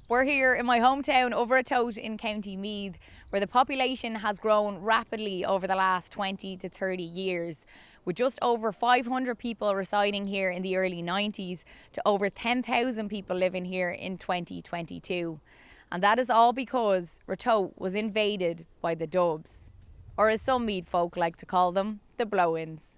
We're here in my hometown over at Tote in County Meath, where the population has grown rapidly over the last 20 to 30 years, with just over 500 people residing here in the early 90s to over 10,000 people living here in 2022. And that is all because Ratoath was invaded by the Dubs, or as some Meath folk like to call them, the blow-ins.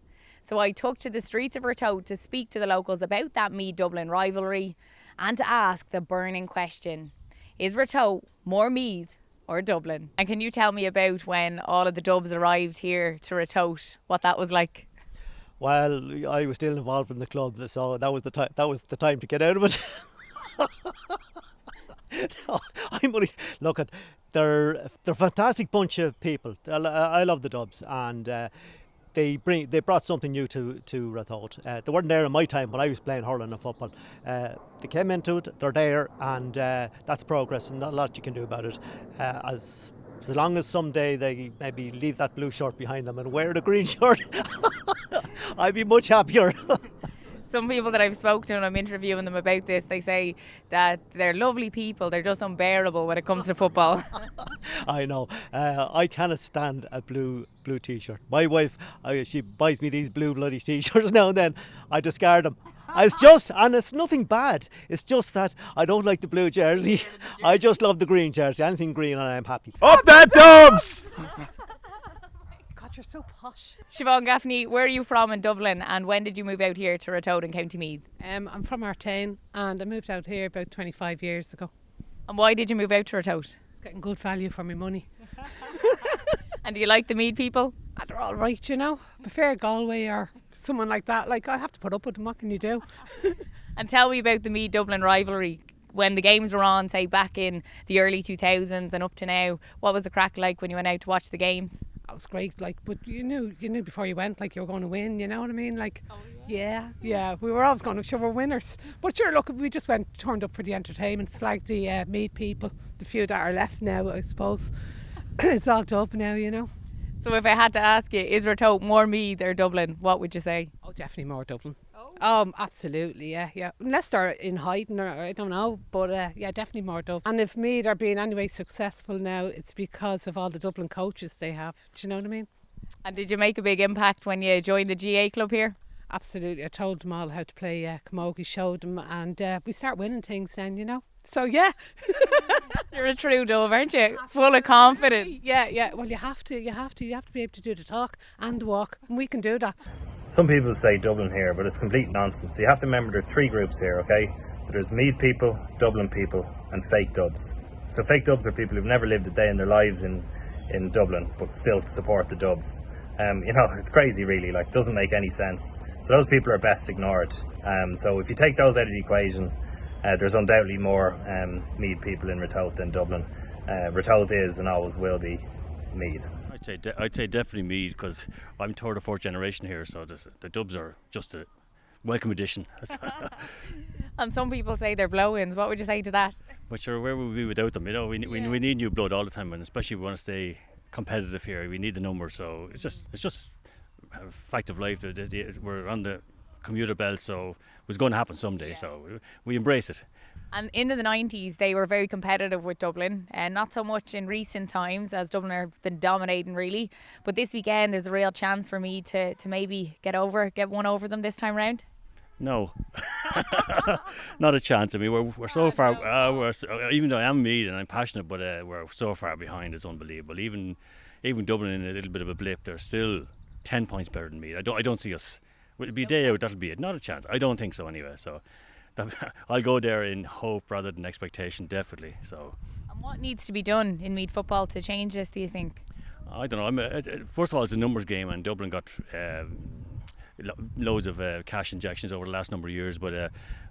So I took to the streets of Ratoath to speak to the locals about that Meath-Dublin rivalry and to ask the burning question: is Ratoath more Meath or Dublin? And can you tell me about when all of the Dubs arrived here to Ratoath, what that was like? Well, I was still involved in the club, so that was the time. That was the time to get out of it. No, I'm only look at they're a fantastic bunch of people. I love the Dubs, and they brought something new to Ratoath. They weren't there in my time when I was playing hurling and football. They came into it, they're there, and that's progress, and not a lot you can do about it. As long as someday they maybe leave that blue shirt behind them and wear the green shirt, I'd be much happier. Some people that I've spoken to and I'm interviewing them about this, they say that they're lovely people, they're just unbearable when it comes to football. I know. I cannot stand a blue t-shirt. My wife, she buys me these blue bloody t-shirts now and then. I discard them. And it's nothing bad. It's just that I don't like the blue jersey. I just love the green jersey. Anything green and I'm happy. Up that Dubs! God, you're so posh. Siobhan Gaffney, where are you from in Dublin, and when did you move out here to Ratoath in County Meath? I'm from Artane, and I moved out here about 25 years ago. And why did you move out to Ratoath? It's getting good value for my money. And do you like the Meath people? They're all right, you know. Prefer Galway or someone like that. Like, I have to put up with them. What can you do? And tell me about the Meath-Dublin rivalry. When the games were on, say back in the early 2000s and up to now, what was the crack like when you went out to watch the games? That was great, like, but you knew before you went, like, you were going to win, you know what I mean? Like, yeah, we were always going to show we're winners. But sure, look, we just turned up for the entertainment. It's like the Meath people, the few that are left now, I suppose. It's all Dub now, you know. So if I had to ask you, is Ratoath more Meath or Dublin, what would you say? Oh, definitely more Dublin. Absolutely, yeah. Unless they're in hiding or I don't know, but yeah, definitely more Dublin. And if Meath are being anyway successful now, it's because of all the Dublin coaches they have. Do you know what I mean? And did you make a big impact when you joined the GA club here? Absolutely. I told them all how to play camogie, showed them, and we start winning things then, you know. So yeah. You're a true Dove, aren't you? Full of confidence. Yeah. Well, you have to be able to do the talk and the walk, and we can do that. Some people say Dublin here, but it's complete nonsense. You have to remember there's three groups here, okay? So there's Meath people, Dublin people, and fake Dubs. So fake Dubs are people who've never lived a day in their lives in Dublin, but still support the Dubs. You know, it's crazy really, like, doesn't make any sense. So those people are best ignored. So if you take those out of the equation, there's undoubtedly more Meath people in Ratoath than Dublin. Ratoath is and always will be Meath. I'd say definitely Meath, because I'm third or fourth generation here, so the Dubs are just a welcome addition. And some people say they're blow-ins. What would you say to that? But sure, where would we be without them? You know, we need new blood all the time, and especially if we want to stay competitive here, we need the numbers. So it's just a fact of life. We're on the commuter belt, so it was going to happen someday. So we embrace it. And in the 90s, they were very competitive with Dublin, and not so much in recent times, as Dublin have been dominating really. But this weekend, there's a real chance for me to maybe get one over them this time round. No, not a chance. I mean, we're so far. Even though I am Meath and I'm passionate, but we're so far behind. It's unbelievable. Even Dublin in a little bit of a blip, they're still 10 points better than Meath. I don't see us. It'll be a day out. That'll be it. Not a chance. I don't think so anyway. So I'll go there in hope rather than expectation. Definitely. So. And what needs to be done in Meath football to change this, do you think? I don't know. First of all, it's a numbers game, and Dublin got loads of cash injections over the last number of years, but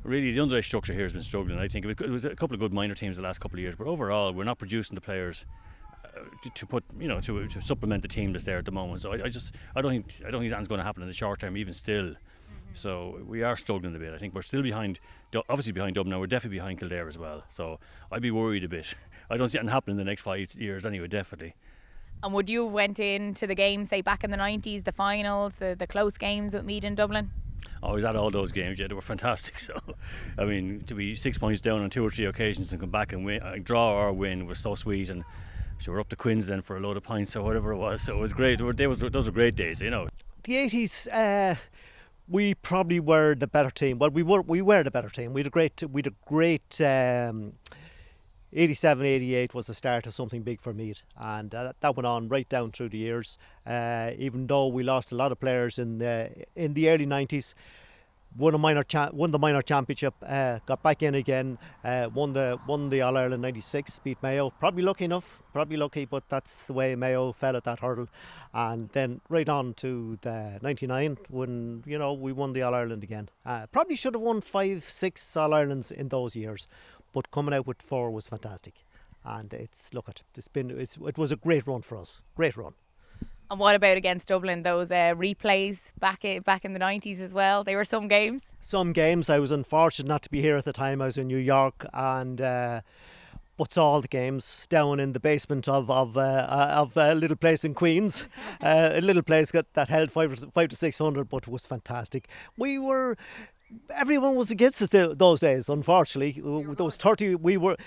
really the underage structure here has been struggling. I think it was a couple of good minor teams the last couple of years, but overall we're not producing the players to put, you know, to supplement the team that's there at the moment. So I don't think anything's going to happen in the short term, even still. So we are struggling a bit. I think we're still behind, obviously behind Dublin now. We're definitely behind Kildare as well. So I'd be worried a bit. I don't see it happening in the next 5 years anyway, definitely. And would you have went into the games, say back in the 90s, the finals, the close games with Meath in Dublin? I was at all those games. Yeah, they were fantastic. So, I mean, to be 6 points down on 2 or 3 occasions and come back and win, draw or win was so sweet. And so we're up to Quins then for a load of pints or whatever it was. So it was great. Those were great days, you know. The 80s, we probably were the better team. Well, we were the better team. We had a great 87, 88 was the start of something big for Meath, and that went on right down through the years. Even though we lost a lot of players in the early 90s, won the minor championship, got back in again, won the All Ireland '96, beat Mayo. Probably lucky, but that's the way Mayo fell at that hurdle. And then right on to the '99 when we won the All Ireland again. Probably should have won 5, 6 All Irelands in those years, but coming out with 4 was fantastic. And it was a great run for us. Great run. And what about against Dublin? Those replays back in the 90s as well. They were some games. Some games. I was unfortunate not to be here at the time. I was in New York, and but saw all the games down in the basement of a little place in Queens, a little place that held 500 to 600, but it was fantastic. Everyone was against us those days. Unfortunately, those 30. Look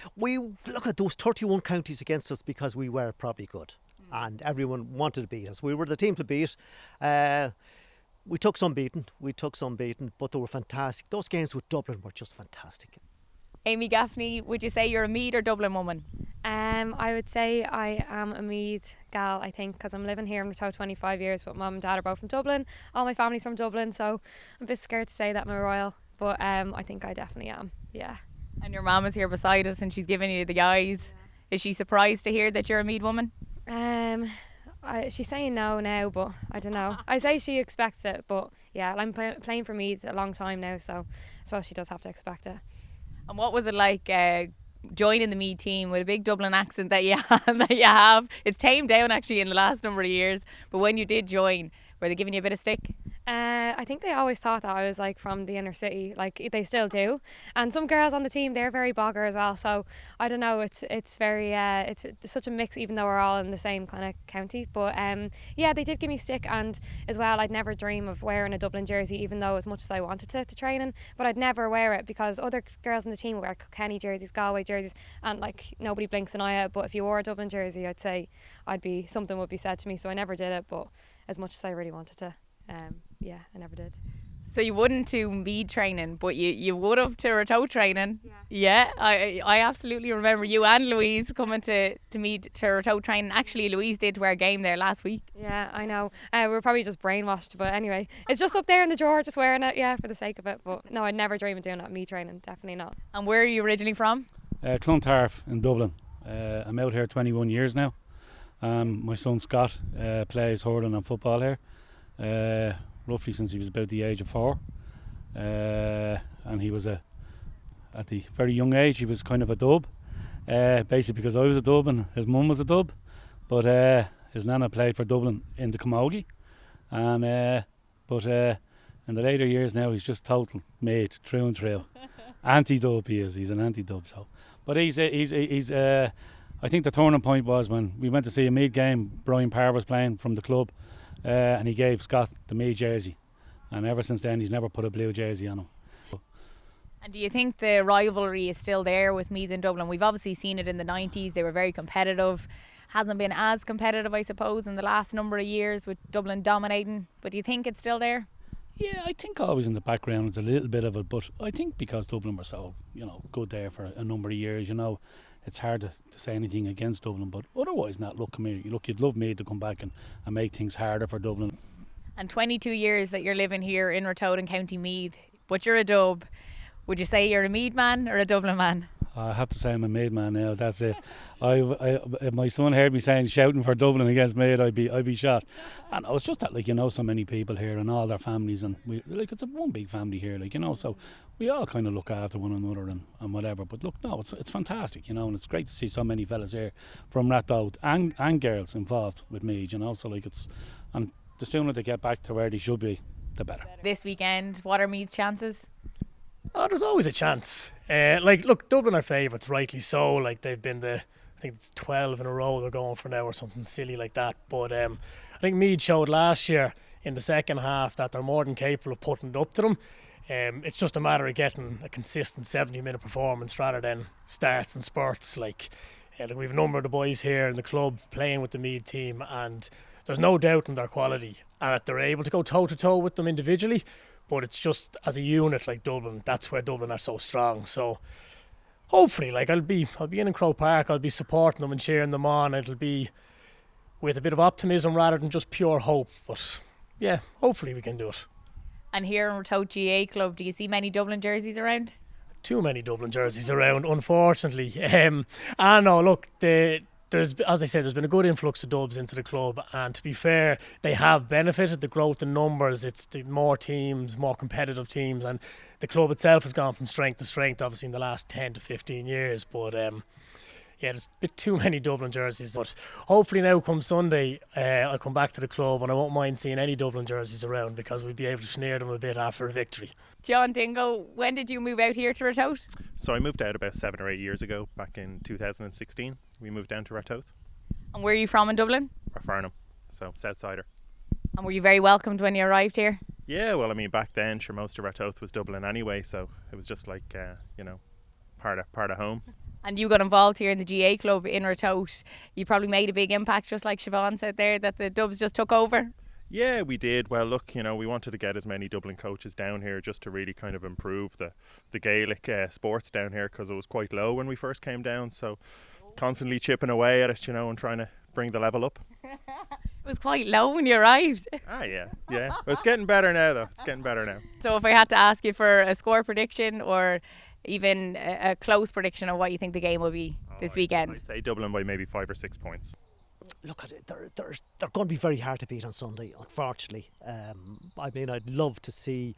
at those 31 counties against us because we were probably good. And everyone wanted to beat us. We were the team to beat. We took some beating, but they were fantastic. Those games with Dublin were just fantastic. Amy Gaffney, would you say you're a Meath or Dublin woman? I would say I am a Meath gal, I think, because I'm living here in Meath 25 years, but mum and dad are both from Dublin. All my family's from Dublin, so I'm a bit scared to say that I'm a royal, but I think I definitely am, yeah. And your mum is here beside us and she's giving you the eyes. Yeah. Is she surprised to hear that you're a Meath woman? She's saying no now, but I don't know. I say she expects it, but yeah, I'm playing for Meath a long time now, so I suppose she does have to expect it. And what was it like joining the Meath team with a big Dublin accent that you have? It's tamed down actually in the last number of years, but when you did join, were they giving you a bit of stick? I think they always thought that I was like from the inner city, like they still do. And some girls on the team, they're very bogger as well. So I don't know, it's very it's such a mix, even though we're all in the same kind of county. But yeah, they did give me stick, and as well, I'd never dream of wearing a Dublin jersey, even though as much as I wanted to training, but I'd never wear it because other girls on the team wear Kenny jerseys, Galway jerseys, and like nobody blinks an eye at it. But if you wore a Dublin jersey, I'd say something would be said to me. So I never did it, but as much as I really wanted to. Yeah, I never did. So you wouldn't to Meath training, but you would have to Rato training. Yeah, I absolutely remember you and Louise coming to Meath to Rato training. Actually, Louise did to our game there last week. Yeah, I know. We were probably just brainwashed, but anyway, it's just up there in the drawer, just wearing it, yeah, for the sake of it. But no, I'd never dream of doing that at Meath training, definitely not. And where are you originally from? Clontarf in Dublin. I'm out here 21 years now. My son Scott plays hurling and football here. Roughly since he was about the age of 4, and he was at the very young age he was kind of a dub, basically because I was a dub and his mum was a dub, but his nana played for Dublin in the Camogie, and but in the later years now he's just total Meath through and through. Anti-dub he's an anti-dub. So but he's I think the turning point was when we went to see a Meath game. Brian Parr was playing from the club, and he gave Scott the Meath jersey, and ever since then he's never put a blue jersey on him. And do you think the rivalry is still there with Meath and Dublin? We've obviously seen it in the 90s, they were very competitive. Hasn't been as competitive, I suppose, in the last number of years with Dublin dominating, but do you think it's still there? Yeah, I think always in the background it's a little bit of it, but I think because Dublin were so good there for a number of years, it's hard to say anything against Dublin, but otherwise not. Look, come here. You'd love Meath to come back and make things harder for Dublin. And 22 years that you're living here in Rato in County Meath, but you're a dub. Would you say you're a Meath man or a Dublin man? I have to say I'm a Meath man now. That's it. If my son heard me shouting for Dublin against Meath, I'd be shot. And it's just that so many people here and all their families, and it's one big family here, so we all kind of look after one another and whatever. But look, no, it's fantastic, and it's great to see so many fellas here from Rato and girls involved with Meath, so and the sooner they get back to where they should be, the better. This weekend, what are Meath's chances? Oh, there's always a chance. Look, Dublin are favourites, rightly so. They've been I think it's 12 in a row they're going for now or something silly like that. But I think Meath showed last year in the second half that they're more than capable of putting it up to them. It's just a matter of getting a consistent 70-minute performance rather than starts and spurts. Like we've a number of the boys here in the club playing with the Meath team, and there's no doubt in their quality and that they're able to go toe-to-toe with them individually, but it's just as a unit like Dublin, that's where Dublin are so strong. So hopefully, like I'll be in Croke Park, I'll be supporting them and cheering them on. It'll be with a bit of optimism rather than just pure hope, but yeah, hopefully we can do it. And here in Ratoath GA Club, do you see many Dublin jerseys around? Too many Dublin jerseys around, unfortunately. I know, look, there's, as I said, there's been a good influx of Dubs into the club, and to be fair, they have benefited the growth in numbers. It's the more teams, more competitive teams, and the club itself has gone from strength to strength, obviously, in the last 10 to 15 years. But yeah, there's a bit too many Dublin jerseys. But hopefully now come Sunday, I'll come back to the club and I won't mind seeing any Dublin jerseys around, because we'll be able to sneer them a bit after a victory. John Dingo, when did you move out here to Ratoath? So I moved out about 7 or 8 years ago, back in 2016. We moved down to Ratoath. And where are you from in Dublin? Farnham, so Southsider. And were you very welcomed when you arrived here? Yeah, well, I mean, back then, sure, most of Ratoath was Dublin anyway, so it was just like, part of home. And you got involved here in the GA club in Ratoath. You probably made a big impact, just like Siobhan said there, that the Dubs just took over. Yeah, we did. Well, look, we wanted to get as many Dublin coaches down here just to really kind of improve the Gaelic sports down here, because it was quite low when we first came down. So constantly chipping away at it, and trying to bring the level up. It was quite low when you arrived. Yeah. But it's getting better now, though. It's getting better now. So if I had to ask you for a score prediction or even a close prediction of what you think the game will be this weekend? I'd say Dublin by maybe 5 or 6 points. Look, they're going to be very hard to beat on Sunday, unfortunately. I mean, I would love to see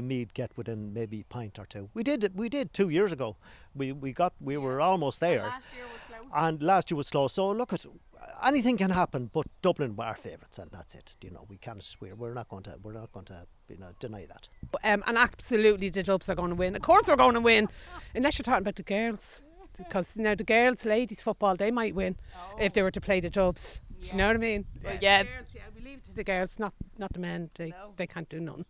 Meath get within maybe a point or two. We did 2 years ago. We were almost there. Last year was close. And last year was close. So look, anything can happen, but Dublin were our favourites, and that's it. We're not going to deny that. And absolutely the Dubs are going to win. Of course we're going to win, unless you're talking about the girls. Because now the girls, ladies football, they might win if they were to play the Dubs. Do you know what I mean? Yeah. The girls, we leave it to the girls, not the men. They can't do nothing.